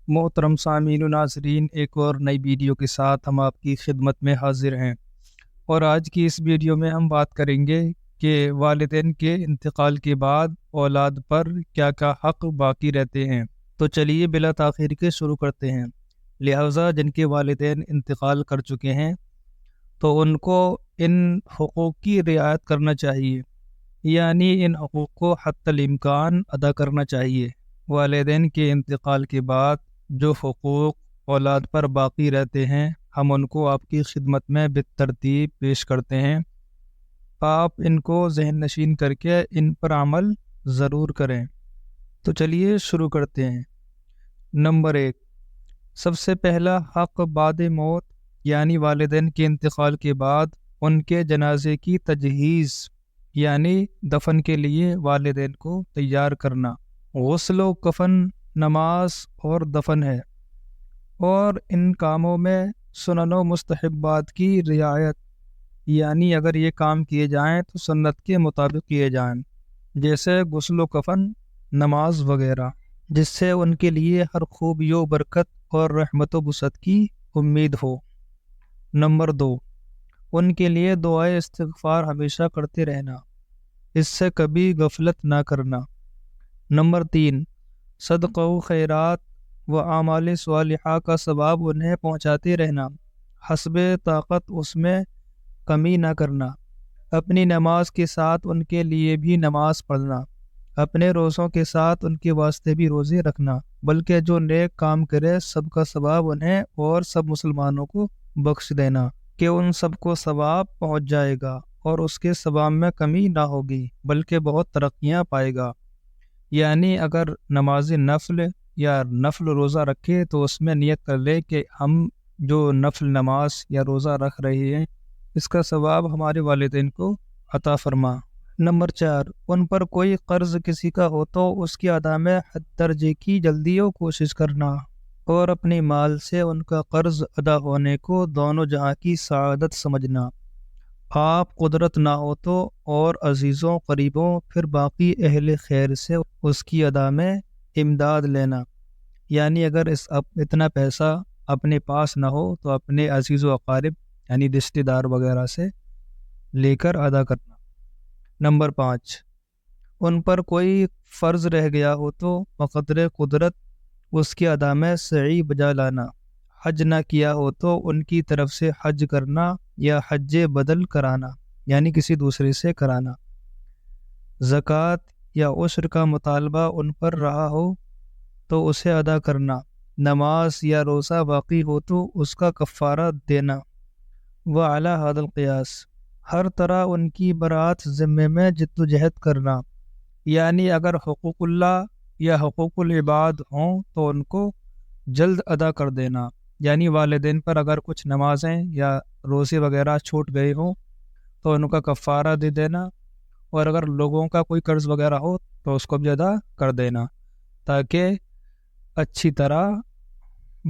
محترم سامعین و ناظرین، ایک اور نئی ویڈیو کے ساتھ ہم آپ کی خدمت میں حاضر ہیں، اور آج کی اس ویڈیو میں ہم بات کریں گے کہ والدین کے انتقال کے بعد اولاد پر کیا کیا حق باقی رہتے ہیں۔ تو چلیے بلا تاخیر کے شروع کرتے ہیں۔ لہٰذا جن کے والدین انتقال کر چکے ہیں تو ان کو ان حقوق کی رعایت کرنا چاہیے، یعنی ان حقوق کو حتی الامکان ادا کرنا چاہیے۔ والدین کے انتقال کے بعد جو حقوق اولاد پر باقی رہتے ہیں ہم ان کو آپ کی خدمت میں بالترتیب پیش کرتے ہیں۔ آپ ان کو ذہن نشین کر کے ان پر عمل ضرور کریں۔ تو چلیے شروع کرتے ہیں۔ نمبر 1، سب سے پہلا حق بعد موت، یعنی والدین کے انتقال کے بعد ان کے جنازے کی تجہیز، یعنی دفن کے لیے والدین کو تیار کرنا۔ غسل و کفن، نماز اور دفن ہے، اور ان کاموں میں سنن و مستحبات کی رعایت، یعنی اگر یہ کام کیے جائیں تو سنت کے مطابق کیے جائیں، جیسے غسل و کفن، نماز وغیرہ، جس سے ان کے لیے ہر خوبی و برکت اور رحمت و وسعت کی امید ہو۔ نمبر 2، ان کے لیے دعائے استغفار ہمیشہ کرتے رہنا، اس سے کبھی غفلت نہ کرنا۔ نمبر 3، صدقہ و خیرات و اعمال صالحہ کا ثواب انہیں پہنچاتے رہنا، حسب طاقت اس میں کمی نہ کرنا۔ اپنی نماز کے ساتھ ان کے لیے بھی نماز پڑھنا، اپنے روزوں کے ساتھ ان کے واسطے بھی روزے رکھنا، بلکہ جو نیک کام کرے سب کا ثواب انہیں اور سب مسلمانوں کو بخش دینا کہ ان سب کو ثواب پہنچ جائے گا اور اس کے ثواب میں کمی نہ ہوگی بلکہ بہت ترقیاں پائے گا۔ یعنی اگر نماز نفل یا نفل روزہ رکھے تو اس میں نیت کر لے کہ ہم جو نفل نماز یا روزہ رکھ رہے ہیں اس کا ثواب ہمارے والدین کو عطا فرما۔ نمبر 4، ان پر کوئی قرض کسی کا ہو تو اس کی ادا میں حد درجے کی جلدی و کوشش کرنا، اور اپنے مال سے ان کا قرض ادا ہونے کو دونوں جہاں کی سعادت سمجھنا۔ آپ قدرت نہ ہو تو اور عزیزوں قریبوں پھر باقی اہل خیر سے اس کی ادا میں امداد لینا، یعنی اگر اتنا پیسہ اپنے پاس نہ ہو تو اپنے عزیز و اقارب یعنی رشتہ دار وغیرہ سے لے کر ادا کرنا۔ نمبر 5، ان پر کوئی فرض رہ گیا ہو تو بقدر قدرت اس کی ادا میں سعی بجا لانا۔ حج نہ کیا ہو تو ان کی طرف سے حج کرنا یا حج بدل کرانا، یعنی کسی دوسرے سے کرانا۔ زکوٰۃ یا عشر کا مطالبہ ان پر رہا ہو تو اسے ادا کرنا۔ نماز یا روزہ باقی ہو تو اس کا کفارہ دینا۔ وعلی ھذا القیاس، ہر طرح ان کی برات ذمے میں جد و جہد کرنا، یعنی اگر حقوق اللہ یا حقوق العباد ہوں تو ان کو جلد ادا کر دینا، یعنی والدین پر اگر کچھ نمازیں یا روزے وغیرہ چھوٹ گئے ہوں تو ان کا کفارہ دے دینا، اور اگر لوگوں کا کوئی قرض وغیرہ ہو تو اس کو بھی ادا کر دینا تاکہ اچھی طرح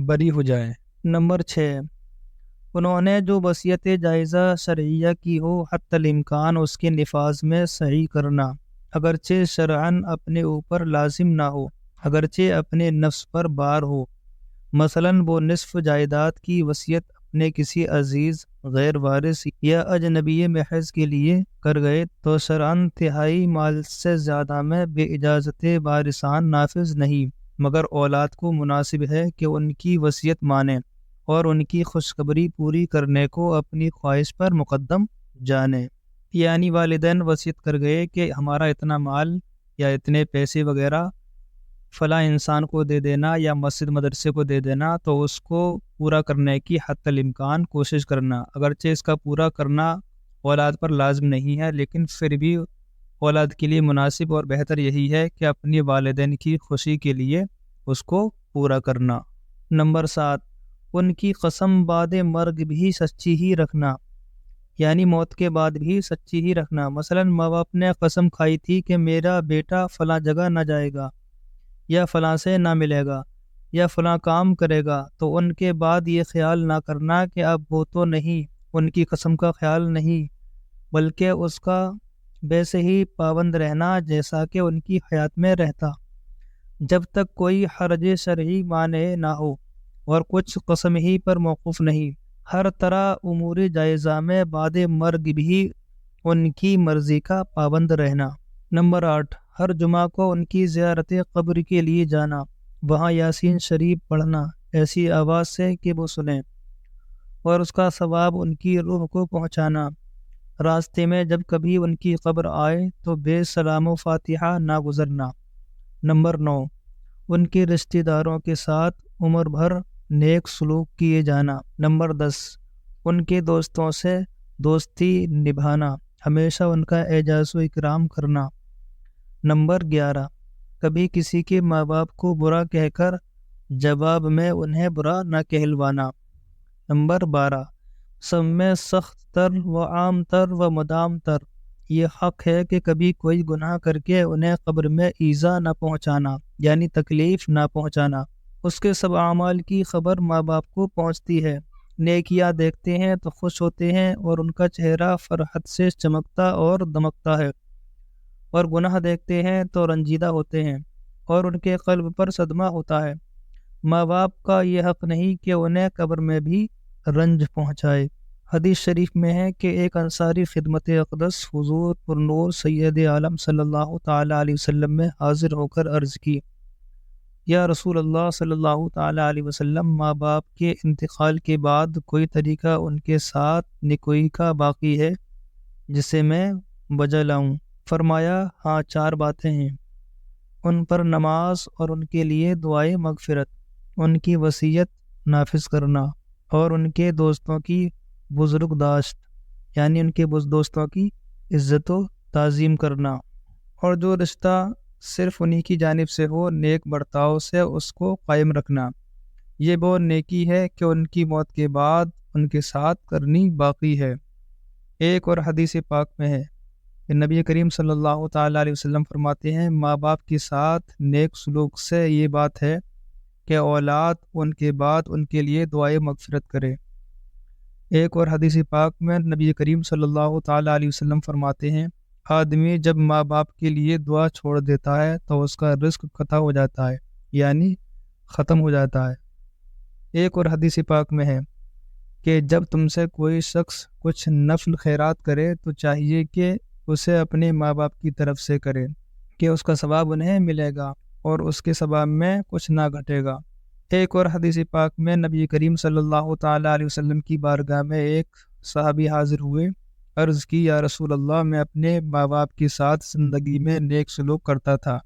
بری ہو جائے۔ نمبر 6، انہوں نے جو وصیت جائزہ شرعیہ کی ہو حتی الامکان اس کے نفاذ میں سعی کرنا، اگرچہ شرعاً اپنے اوپر لازم نہ ہو، اگرچہ اپنے نفس پر بار ہو۔ مثلاً وہ نصف جائیداد کی وصیت اپنے کسی عزیز، غیر وارث یا اجنبی محض کے لیے کر گئے تو شرعاً تہائی مال سے زیادہ میں بے اجازت وارثان نافذ نہیں، مگر اولاد کو مناسب ہے کہ ان کی وصیت مانیں اور ان کی خوشخبری پوری کرنے کو اپنی خواہش پر مقدم جانیں۔ یعنی والدین وصیت کر گئے کہ ہمارا اتنا مال یا اتنے پیسے وغیرہ فلاں انسان کو دے دینا یا مسجد مدرسے کو دے دینا، تو اس کو پورا کرنے کی حتی الامکان کوشش کرنا، اگرچہ اس کا پورا کرنا اولاد پر لازم نہیں ہے، لیکن پھر بھی اولاد کے لیے مناسب اور بہتر یہی ہے کہ اپنی والدین کی خوشی کے لیے اس کو پورا کرنا۔ نمبر 7، ان کی قسم بعد مرگ بھی سچی ہی رکھنا، یعنی موت کے بعد بھی سچی ہی رکھنا۔ مثلاً ماں باپ نے قسم کھائی تھی کہ میرا بیٹا فلاں جگہ نہ جائے گا یا فلاں سے نہ ملے گا یا فلاں کام کرے گا، تو ان کے بعد یہ خیال نہ کرنا کہ اب وہ تو نہیں، ان کی قسم کا خیال نہیں، بلکہ اس کا ویسے ہی پابند رہنا جیسا کہ ان کی حیات میں رہتا۔ جب تک کوئی حرج شرعی مانع نہ ہو اور کچھ قسم ہی پر موقوف نہیں۔ ہر طرح امور جائزہ میں بعد مرگ بھی ان کی مرضی کا پابند رہنا۔ نمبر 8، ہر جمعہ کو ان کی زیارت قبر کے لیے جانا، وہاں یاسین شریف پڑھنا ایسی آواز سے کہ وہ سنیں، اور اس کا ثواب ان کی روح کو پہنچانا۔ راستے میں جب کبھی ان کی قبر آئے تو بے سلام و فاتحہ نہ گزرنا۔ نمبر 9، ان کے رشتہ داروں کے ساتھ عمر بھر نیک سلوک کیے جانا۔ نمبر 10، ان کے دوستوں سے دوستی نبھانا، ہمیشہ ان کا اعزاز و اکرام کرنا۔ نمبر 11، کبھی کسی کے ماں باپ کو برا کہہ کر جواب میں انہیں برا نہ کہلوانا۔ نمبر 12، سب میں سخت تر و عام تر و مدام تر یہ حق ہے کہ کبھی کوئی گناہ کر کے انہیں قبر میں ایذا نہ پہنچانا، یعنی تکلیف نہ پہنچانا۔ اس کے سب اعمال کی خبر ماں باپ کو پہنچتی ہے، نیکیاں دیکھتے ہیں تو خوش ہوتے ہیں اور ان کا چہرہ فرحت سے چمکتا اور دمکتا ہے، اور گناہ دیکھتے ہیں تو رنجیدہ ہوتے ہیں اور ان کے قلب پر صدمہ ہوتا ہے۔ ماں باپ کا یہ حق نہیں کہ انہیں قبر میں بھی رنج پہنچائے۔ حدیث شریف میں ہے کہ ایک انصاری خدمت اقدس حضور پرنور سید عالم صلی اللہ تعالیٰ علیہ وسلم میں حاضر ہو کر عرض کی، یا رسول اللہ صلی اللہ تعالیٰ علیہ وسلم، ماں باپ کے انتقال کے بعد کوئی طریقہ ان کے ساتھ نکوئی کا باقی ہے جسے میں بجا لاؤں؟ فرمایا، ہاں، 4 باتیں ہیں، ان پر نماز اور ان کے لیے دعائے مغفرت، ان کی وصیت نافذ کرنا، اور ان کے دوستوں کی بزرگ داشت، یعنی ان کے دوستوں کی عزت و تعظیم کرنا، اور جو رشتہ صرف انہی کی جانب سے ہو نیک برتاؤ سے اس کو قائم رکھنا۔ یہ وہ نیکی ہے کہ ان کی موت کے بعد ان کے ساتھ کرنی باقی ہے۔ ایک اور حدیث پاک میں ہے کہ نبی کریم صلی اللہ تعالیٰ علیہ وسلم فرماتے ہیں، ماں باپ کے ساتھ نیک سلوک سے یہ بات ہے کہ اولاد ان کے بعد ان کے لیے دعائے مغفرت کرے۔ ایک اور حدیث پاک میں نبی کریم صلی اللہ تعالیٰ علیہ وسلم فرماتے ہیں، آدمی جب ماں باپ کے لیے دعا چھوڑ دیتا ہے تو اس کا رزق قطع ہو جاتا ہے، یعنی ختم ہو جاتا ہے۔ ایک اور حدیث پاک میں ہے کہ جب تم سے کوئی شخص کچھ نفل خیرات کرے تو چاہیے کہ اسے اپنے ماں باپ کی طرف سے کرے کہ اس کا ثواب انہیں ملے گا اور اس کے ثواب میں کچھ نہ گھٹے گا۔ ایک اور حدیث پاک میں نبی کریم صلی اللہ تعالیٰ علیہ وسلم کی بارگاہ میں ایک صحابی حاضر ہوئے، عرض کی، یا رسول اللہ، میں اپنے ماں باپ کے ساتھ زندگی میں نیک سلوک کرتا تھا،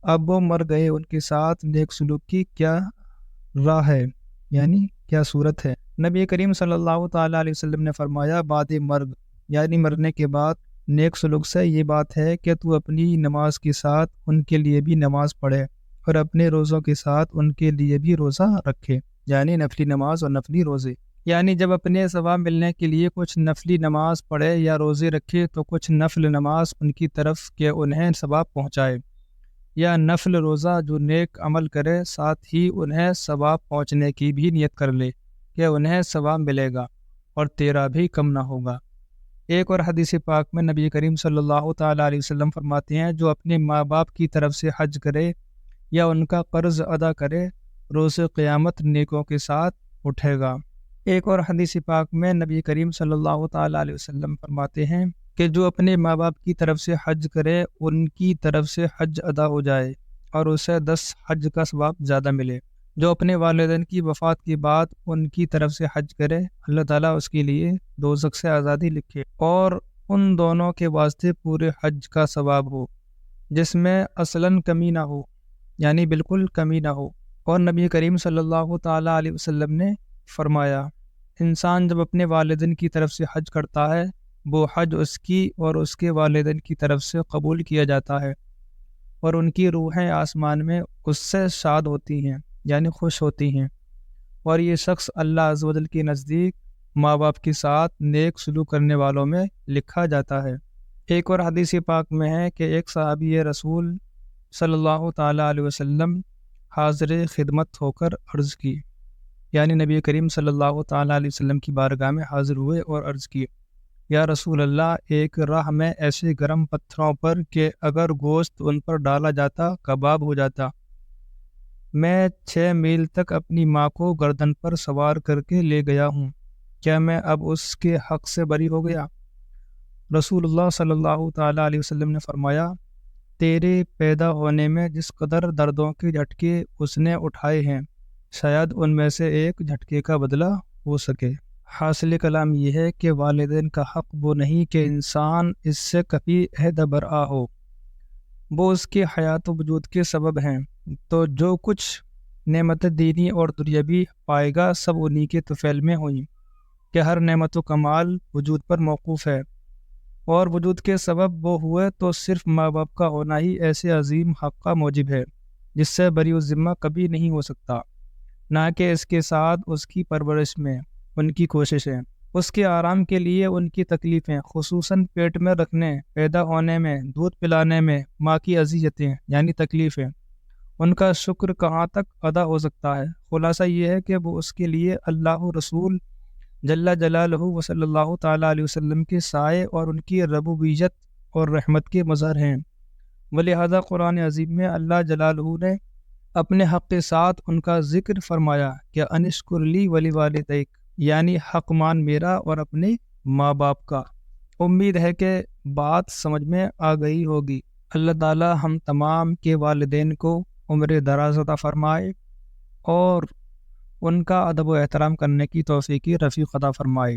اب وہ مر گئے، ان کے ساتھ نیک سلوک کی کیا راہ ہے، یعنی کیا صورت ہے؟ نبی کریم صلی اللہ تعالیٰ علیہ وسلم نے فرمایا، بعد مرگ، یعنی مرنے کے بعد نیک سلوک سے یہ بات ہے کہ تو اپنی نماز کے ساتھ ان کے لیے بھی نماز پڑھے اور اپنے روزوں کے ساتھ ان کے لیے بھی روزہ رکھے، یعنی نفلی نماز اور نفلی روزے، یعنی جب اپنے ثواب ملنے کے لیے کچھ نفلی نماز پڑھے یا روزے رکھے تو کچھ نفل نماز ان کی طرف کہ انہیں ثواب پہنچائے، یا نفل روزہ جو نیک عمل کرے ساتھ ہی انہیں ثواب پہنچنے کی بھی نیت کر لے کہ انہیں ثواب ملے گا اور تیرا بھی کم نہ ہوگا۔ ایک اور حدیث پاک میں نبی کریم صلی اللہ تعالیٰ علیہ وسلم فرماتے ہیں، جو اپنے ماں باپ کی طرف سے حج کرے یا ان کا قرض ادا کرے، روز قیامت نیکوں کے ساتھ اٹھے گا۔ ایک اور حدیث پاک میں نبی کریم صلی اللہ تعالیٰ علیہ وسلم فرماتے ہیں کہ جو اپنے ماں باپ کی طرف سے حج کرے ان کی طرف سے حج ادا ہو جائے اور اسے 10 حج کا ثواب زیادہ ملے۔ جو اپنے والدین کی وفات کے بعد ان کی طرف سے حج کرے، اللہ تعالیٰ اس کے لیے دوزخ سے آزادی لکھے اور ان دونوں کے واسطے پورے حج کا ثواب ہو جس میں اصلاً کمی نہ ہو، یعنی بالکل کمی نہ ہو۔ اور نبی کریم صلی اللہ تعالیٰ علیہ وسلم نے فرمایا، انسان جب اپنے والدین کی طرف سے حج کرتا ہے، وہ حج اس کی اور اس کے والدین کی طرف سے قبول کیا جاتا ہے اور ان کی روحیں آسمان میں اس سے شاد ہوتی ہیں، یعنی خوش ہوتی ہیں، اور یہ شخص اللہ عز و جل کے نزدیک ماں باپ کے ساتھ نیک سلوک کرنے والوں میں لکھا جاتا ہے۔ ایک اور حدیث پاک میں ہے کہ ایک صحابی رسول صلی اللہ تعالیٰ علیہ وسلم حاضر خدمت ہو کر عرض کی، یعنی نبی کریم صلی اللہ تعالیٰ علیہ وسلم کی بارگاہ میں حاضر ہوئے اور عرض کی، یا رسول اللہ، ایک راہ میں ایسے گرم پتھروں پر کہ اگر گوشت ان پر ڈالا جاتا کباب ہو جاتا، میں 6 میل تک اپنی ماں کو گردن پر سوار کر کے لے گیا ہوں، کیا میں اب اس کے حق سے بری ہو گیا؟ رسول اللہ صلی اللہ تعالیٰ علیہ وسلم نے فرمایا، تیرے پیدا ہونے میں جس قدر دردوں کے جھٹکے اس نے اٹھائے ہیں، شاید ان میں سے ایک جھٹکے کا بدلہ ہو سکے۔ حاصل کلام یہ ہے کہ والدین کا حق وہ نہیں کہ انسان اس سے کبھی عہدہ برآ ہو، وہ اس کے حیات و وجود کے سبب ہیں، تو جو کچھ نعمت دینی اور دنیاوی پائے گا سب انہی کے طفیل میں ہوئیں، کہ ہر نعمت و کمال وجود پر موقوف ہے، اور وجود کے سبب وہ ہوئے تو صرف ماں باپ کا ہونا ہی ایسے عظیم حق کا موجب ہے جس سے بری الذمہ کبھی نہیں ہو سکتا، نہ کہ اس کے ساتھ اس کی پرورش میں ان کی کوششیں، اس کے آرام کے لیے ان کی تکلیفیں، خصوصاً پیٹ میں رکھنے، پیدا ہونے میں، دودھ پلانے میں ماں کی اذیتیں یعنی تکلیفیں، ان کا شکر کہاں تک ادا ہو سکتا ہے؟ خلاصہ یہ ہے کہ وہ اس کے لیے اللہ رسول جل جلالہ و صلی اللہ تعالیٰ علیہ وسلم کے سائے اور ان کی ربوبیت اور رحمت کے مظہر ہیں، ولہذا قرآن عظیم میں اللہ جلالہ نے اپنے حق کے ساتھ ان کا ذکر فرمایا کہ انشکر لی ولی والدیک، یعنی حق مان میرا اور اپنے ماں باپ کا۔ امید ہے کہ بات سمجھ میں آ گئی ہوگی۔ اللہ تعالی ہم تمام کے والدین کو عمر دراز عطا فرمائے اور ان کا ادب و احترام کرنے کی توفیق رفیق عطا فرمائے،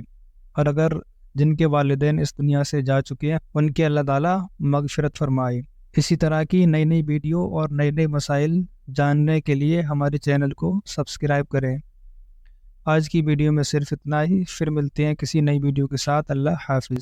اور اگر جن کے والدین اس دنیا سے جا چکے ہیں ان کے اللہ تعالی مغفرت فرمائے۔ اسی طرح کی نئی نئی ویڈیو اور نئے نئے مسائل جاننے کے لیے ہمارے چینل کو سبسکرائب کریں۔ آج کی ویڈیو میں صرف اتنا ہی، پھر ملتے ہیں کسی نئی ویڈیو کے ساتھ۔ اللہ حافظ۔